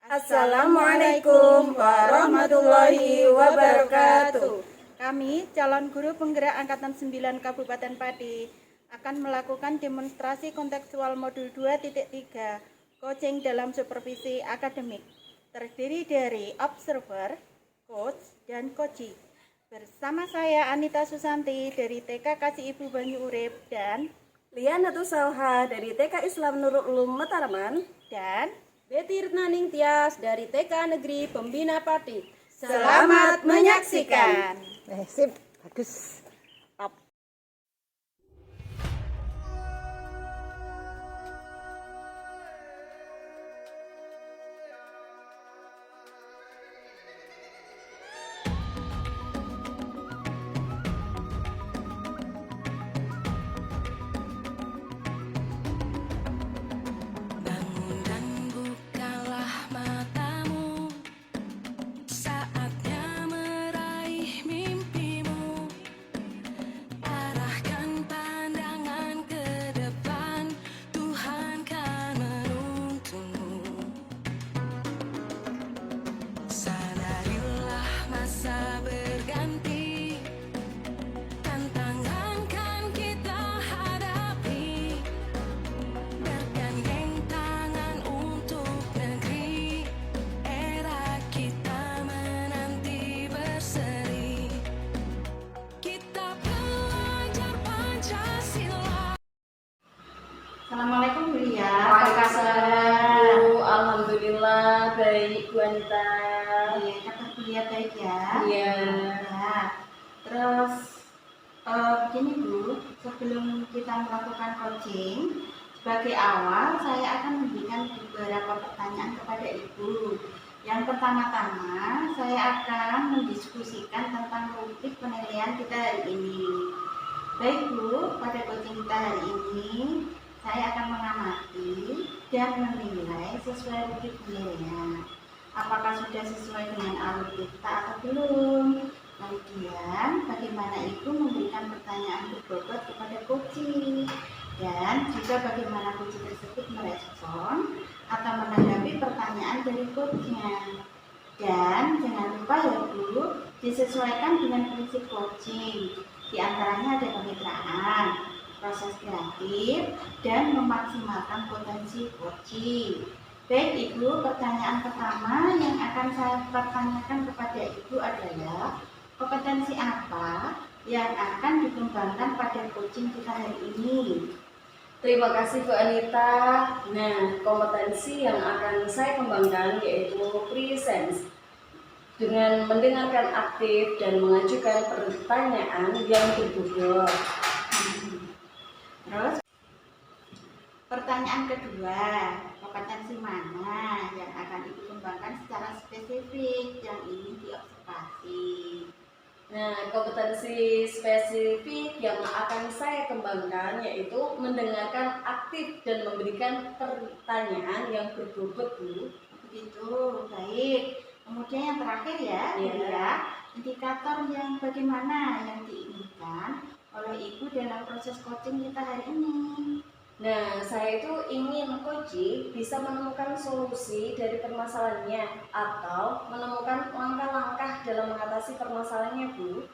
Assalamualaikum warahmatullahi wabarakatuh. Kami, calon guru penggerak Angkatan 9 Kabupaten Pati, akan melakukan demonstrasi kontekstual modul 2.3 coaching dalam supervisi akademik, terdiri dari observer, coach, dan coachee. Bersama saya Anita Susanti dari TK Kasih Ibu Banyu Urip dan Liana Tusalha dari TK Islam Nurul Ulum Mataraman dan Betty Retnaning Tias dari TK Negeri Pembina Pati. selamat menyaksikan. Sip, bagus. Bangun dan bukalah matamu, saatnya meraih mimpimu. Arahkan pandangan ke depan, Tuhan kan menuntunmu. Sadarilah masa berganti, tantangan kan kita hadapi. Bergandeng tangan untuk negeri, era kita menanti berseri. Kita pelajar Pancasila. Assalamualaikum Bu Lia. Waalaikumsalam. Alhamdulillah baik Bu Anita. Iya, kata Bu Lia baik ya. Iya. Ya. Terus begini Bu, sebelum kita melakukan coaching, sebagai awal saya akan memberikan beberapa pertanyaan kepada Ibu. Yang pertama-tama saya akan mendiskusikan tentang rubrik penilaian kita hari ini. Baik Bu, pada coaching kita hari ini saya akan mengamati dan menilai sesuai rubrik penilaian. Apakah sudah sesuai dengan alur kita atau belum? Kemudian bagaimana Ibu memberikan pertanyaan berbobot kepada coaching, dan juga bagaimana coaching tersebut merespon atau menanggapi pertanyaan dari coachnya. Dan jangan lupa ya Bu, disesuaikan dengan prinsip coaching. Di antaranya ada kemitraan, proses kreatif, dan memaksimalkan potensi coaching. Baik Ibu, pertanyaan pertama yang akan saya pertanyakan kepada Ibu adalah kompetensi apa yang akan dikembangkan pada coaching kita hari ini? Terima kasih Bu Anita. Nah, kompetensi yang akan saya kembangkan yaitu presence. Dengan mendengarkan aktif dan mengajukan pertanyaan yang berbobot. Terus pertanyaan kedua, kompetensi mana yang akan Ibu kembangkan secara spesifik yang ingin diobservasi? Nah, kompetensi spesifik yang akan saya kembangkan yaitu mendengarkan aktif dan memberikan pertanyaan yang berbobot Bu. Begitu, baik. Kemudian yang terakhir ya, Iya. indikator yang bagaimana yang diinginkan oleh Ibu dalam proses coaching kita hari ini. Nah, saya itu ingin coaching bisa menemukan solusi dari permasalahannya atau menemukan langkah-langkah dalam mengatasi permasalahannya, Bu.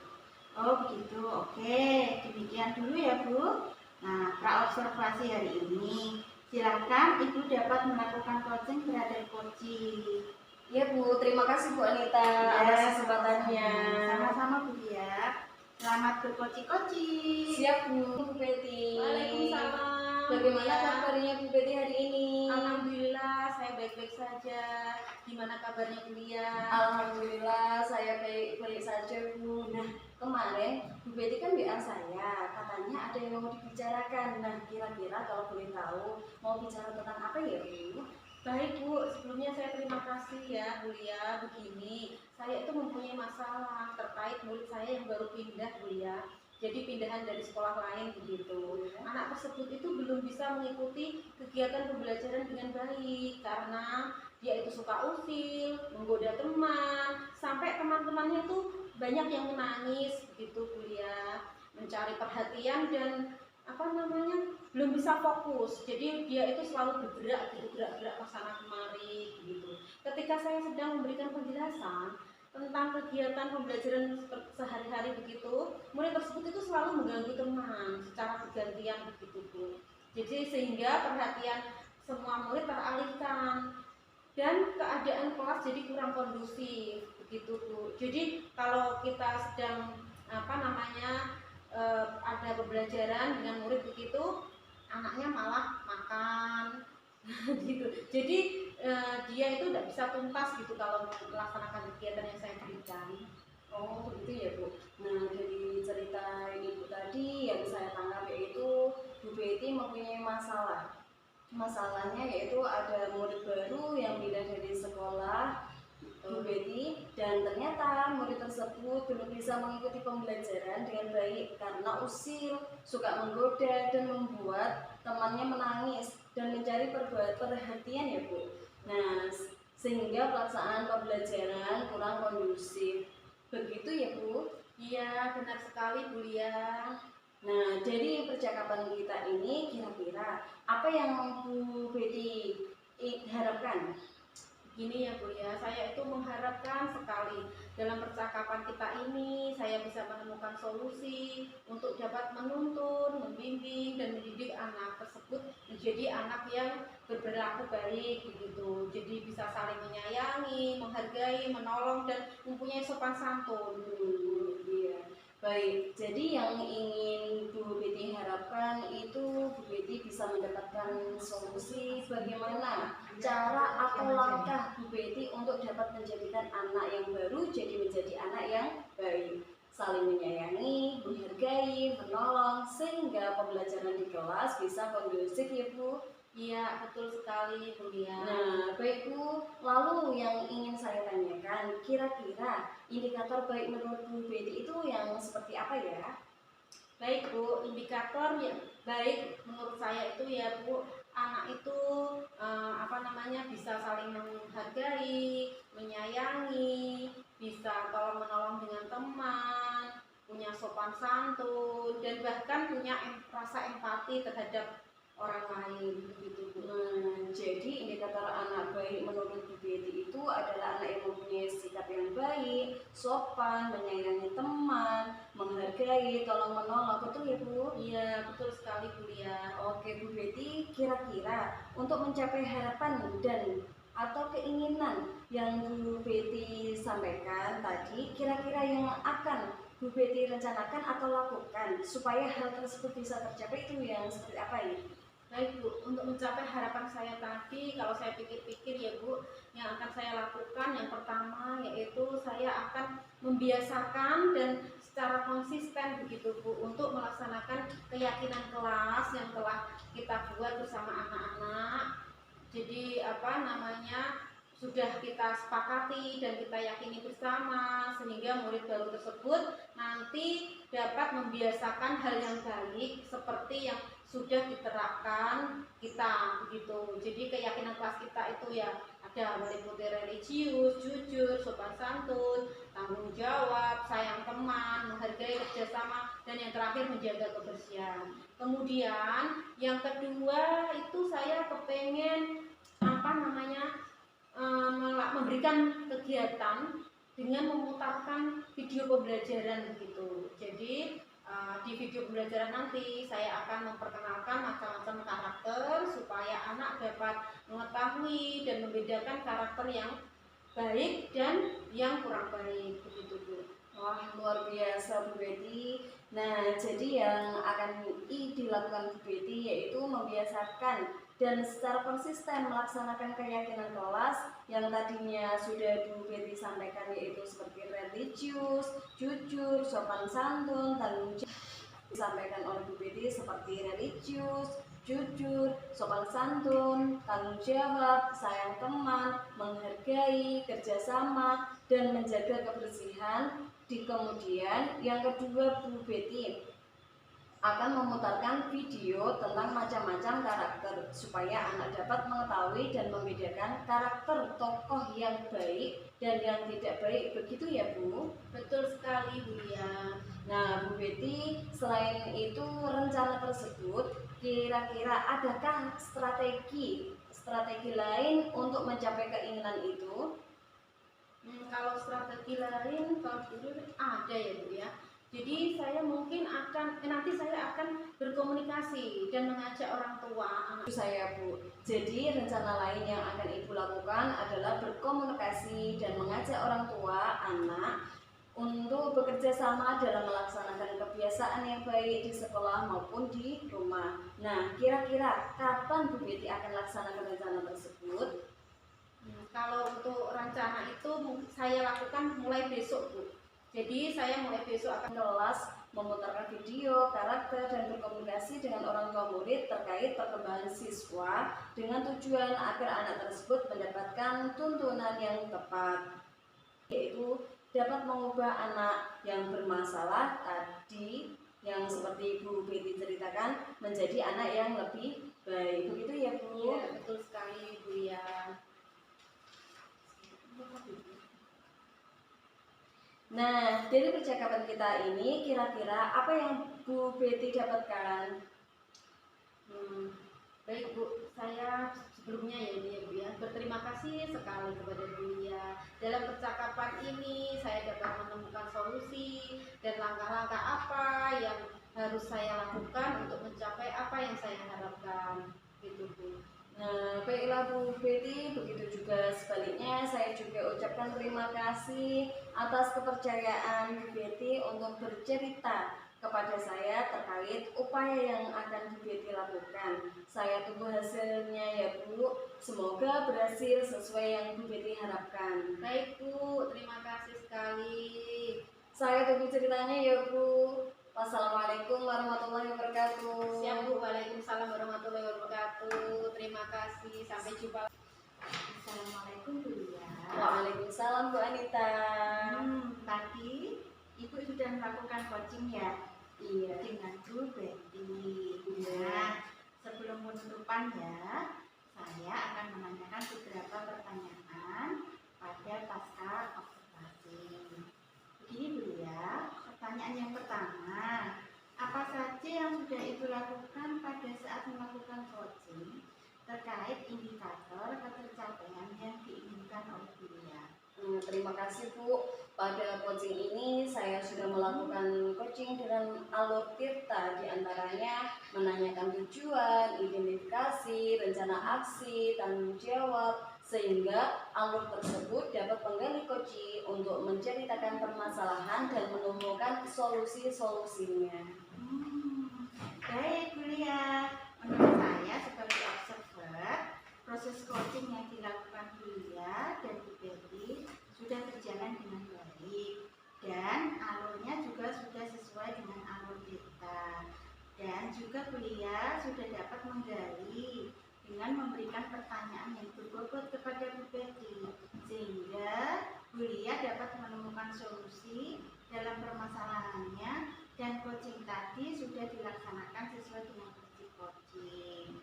Oh begitu, oke. Demikian dulu ya Bu. Nah, pra-observasi hari ini. Silakan Ibu dapat melakukan coaching terhadap coaching. Ya Bu, terima kasih Bu Anita atas kesempatannya. Sama-sama Bu ya. Selamat berkoci-koci. Siap Bu Betty. Waalaikumsalam. Bagaimana Ya. kabarnya Bu Betty hari ini? Alhamdulillah saya baik-baik saja. Gimana kabarnya Bu Lia? Alhamdulillah saya baik-baik saja Bu. Nah, kemarin Bu Betty kan WA saya, katanya ada yang mau dibicarakan. Nah, kira-kira kalau boleh tahu mau bicara tentang apa ya Bu? Baik Bu, sebelumnya saya terima kasih ya Bu Lia. Begini, saya itu mempunyai masalah terkait murid saya yang baru pindah Bu Lia. Jadi pindahan dari sekolah lain begitu. Anak tersebut itu belum bisa mengikuti kegiatan pembelajaran dengan baik karena dia itu suka usil, menggoda teman, sampai teman-temannya tuh banyak yang menangis begitu Bu Lia, mencari perhatian dan belum bisa fokus. Jadi dia itu selalu bergerak ke sana kemari gitu. Ketika ketika saya sedang memberikan penjelasan tentang kegiatan pembelajaran sehari-hari begitu, murid tersebut itu selalu mengganggu teman secara bergantian begitu Bu. Jadi sehingga perhatian semua murid teralihkan dan keadaan kelas jadi kurang kondusif begitu Bu. Jadi kalau kita sedang ada pembelajaran dengan murid begitu, anaknya malah makan gitu. Jadi dia itu tidak bisa tuntas gitu kalau melaksanakan kegiatan yang saya berikan. Oh begitu ya Bu. Nah dari cerita Ibu tadi yang saya tangkap yaitu Bu Betty mempunyai masalah. Masalahnya yaitu ada murid baru yang pindah dari sekolah Bu Betty, dan ternyata murid tersebut belum bisa mengikuti pembelajaran dengan baik karena usil, suka menggoda dan membuat temannya menangis dan mencari perhatian ya Bu. Nah sehingga pelaksanaan pembelajaran kurang kondusif. Begitu ya Bu? Iya benar sekali Bu Lia. Nah, dari percakapan kita ini kira-kira apa yang Bu Betty harapkan? Gini ya Bu ya, saya itu mengharapkan sekali dalam percakapan kita ini saya bisa menemukan solusi untuk dapat menuntun, membimbing dan mendidik anak tersebut menjadi anak yang berperilaku baik begitu. Jadi bisa saling menyayangi, menghargai, menolong dan mempunyai sopan santun. Iya. Baik, jadi yang ingin Bu Betty harapkan itu Bu Betty bisa mendapatkan solusi bagaimana cara atau langkah Bu Betty untuk dapat menjadikan anak yang baru jadi menjadi anak yang baik, saling menyayangi, menghargai, menolong sehingga pembelajaran di kelas bisa kondusif ya Bu. Iya betul sekali Bu Lia. Nah, baik Bu, lalu yang ingin saya tanyakan, kira-kira indikator baik menurut Bu Betty itu yang seperti apa ya? Baik Bu, indikator yang baik menurut saya itu ya Bu, anak itu bisa saling menghargai, menyayangi, bisa tolong menolong dengan teman, punya sopan santun dan bahkan punya rasa empati terhadap orang lain begitu Bu. Jadi indikator anak baik menurut Bu Betty itu adalah anak yang mempunyai sikap yang baik, sopan, menyayangi teman, menghargai, tolong menolong, betul ya Bu? Iya betul sekali Bu Lia. Oke Bu Betty, kira-kira untuk mencapai harapan dan atau keinginan yang Bu Betty sampaikan tadi, kira-kira yang akan Bu Betty rencanakan atau lakukan supaya hal tersebut bisa tercapai itu yang seperti apa ya? Baik Bu, untuk mencapai harapan saya tadi, kalau saya pikir-pikir ya Bu, yang akan saya lakukan yang pertama yaitu saya akan membiasakan dan secara konsisten begitu Bu untuk melaksanakan keyakinan kelas yang telah kita buat bersama anak-anak. Jadi sudah kita sepakati dan kita yakini bersama sehingga murid baru tersebut nanti dapat membiasakan hal yang baik seperti yang sudah diterapkan kita begitu. Jadi keyakinan kelas kita itu ya ada meliputi religius, jujur, sopan santun, tanggung jawab, sayang teman, menghargai kerjasama, dan yang terakhir menjaga kebersihan. Kemudian yang kedua itu saya kepengen memberikan kegiatan dengan memutarkan video pembelajaran begitu. Jadi di video pembelajaran nanti saya akan memperkenalkan macam-macam karakter supaya anak dapat mengetahui dan membedakan karakter yang baik dan yang kurang baik begitu Bu. Wah luar biasa Bu Betty. Nah jadi yang akan dilakukan Bu Betty yaitu membiasakan dan secara konsisten melaksanakan keyakinan kelas yang tadinya sudah Bu Betty sampaikan yaitu seperti religius, jujur, sopan santun, tanggung jawab. Disampaikan oleh Bu Betty seperti religius, jujur, sopan santun, tanggung jawab, sayang teman, menghargai, kerjasama, dan menjaga kebersihan. Di kemudian yang kedua Bu Betty akan memutarkan video tentang macam-macam karakter supaya anak dapat mengetahui dan membedakan karakter tokoh yang baik dan yang tidak baik, begitu ya Bu? Betul sekali Bu Lia. Nah Bu Betty, selain itu rencana tersebut kira-kira adakah strategi strategi lain untuk mencapai keinginan itu? Kalau strategi lain, kalau dulu ada ya Bu ya. Jadi saya mungkin nanti saya akan berkomunikasi dan mengajak orang tua anak Saya Bu. Jadi rencana lain yang akan Ibu lakukan adalah berkomunikasi dan mengajak orang tua anak untuk bekerja sama dalam melaksanakan kebiasaan yang baik di sekolah maupun di rumah. Nah, kira-kira kapan Bu Betty akan laksanakan rencana tersebut? Kalau untuk rencana itu saya lakukan mulai besok Bu. Jadi saya mulai besok akan Kelas memutarkan video, karakter, dan berkomunikasi dengan orang tua murid terkait perkembangan siswa dengan tujuan agar anak tersebut mendapatkan tuntunan yang tepat, yaitu dapat mengubah anak yang bermasalah tadi yang seperti Bu Betty ceritakan menjadi anak yang lebih baik. Begitu ya Bu? Iya, betul sekali Bu ya. Nah, dari percakapan kita ini kira-kira apa yang Bu Betty dapatkan? Baik Bu, saya sebelumnya ya Bu ya, berterima kasih sekali kepada Bu ya. Dalam percakapan ini saya dapat menemukan solusi dan langkah-langkah apa yang harus saya lakukan untuk mencapai apa yang saya harapkan. Gitu Bu. Nah, baiklah Bu Betty, begitu juga sebaliknya saya juga ucapkan terima kasih atas kepercayaan Bu Betty untuk bercerita kepada saya terkait upaya yang akan Bu Betty lakukan. Saya tunggu hasilnya ya Bu, semoga berhasil sesuai yang Bu Betty harapkan. Baik Bu, terima kasih sekali. Saya tunggu ceritanya ya Bu. Wassalamualaikum warahmatullahi wabarakatuh. Siap Bu, waalaikumsalam warahmatullahi wabarakatuh. Terima kasih, sampai jumpa. Assalamualaikum Bu ya. Waalaikumsalam Bu Anita. Tadi Ibu sudah melakukan coaching ya? Iya. Dengan Bu Betty. Nah, sebelum penutupan ya, saya akan menanyakan beberapa pertanyaan pada pasca observasi. Begini Bu ya, pertanyaan yang pertama, apa saja yang sudah Ibu lakukan pada saat melakukan coaching terkait indikator ketercapaian yang diinginkan oleh beliau? Terima kasih Bu. Pada coaching ini saya sudah melakukan coaching dengan alur tirta, diantaranya menanyakan tujuan, identifikasi, rencana aksi, tanggung jawab, sehingga alur tersebut dapat menggali coach untuk menceritakan permasalahan dan menemukan solusi-solusinya. Baik Bu Lia, menurut saya sebagai observer, proses coaching yang dilakukan Bu Lia dan Bu Betty sudah berjalan dengan baik dan alurnya juga sudah sesuai dengan alur kita, dan juga Bu Lia sudah dapat menggali dengan memberikan pertanyaan yang berbobot kepada Bu Betty, sehingga Bu Lia dapat menemukan solusi dalam permasalahannya, dan coaching tadi sudah dilaksanakan sesuai dengan prinsip coaching.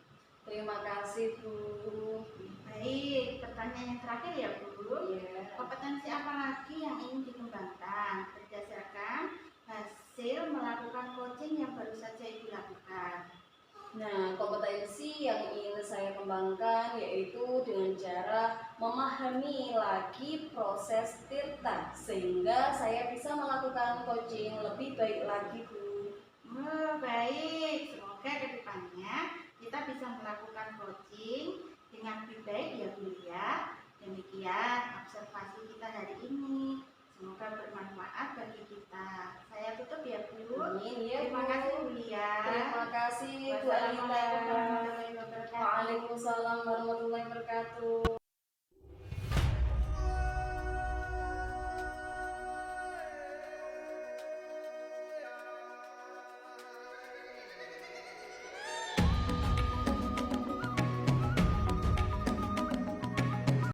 Terima kasih Bu. Baik, pertanyaan yang terakhir ya Bu. Iya. Kompetensi apa lagi yang ingin dikembangkan berdasarkan hasil melakukan coaching yang baru saja Ibu lakukan? Nah, kompetensi yang ingin saya kembangkan yaitu dengan cara memahami lagi proses tirta sehingga saya bisa melakukan coaching lebih baik lagi Bu. Baik, semoga kedepannya kita bisa melakukan coaching dengan lebih baik ya Bu ya. Demikian observasi kita hari ini. Semoga bermanfaat bagi kita. Saya tutup ya Bu. Amin ya Terima Bu. kasih Bu Lia. Terima kasih Bu Wassalamualaikum Anita. warahmatullahi wabarakatuh. Waalaikumsalam warahmatullahi wabarakatuh.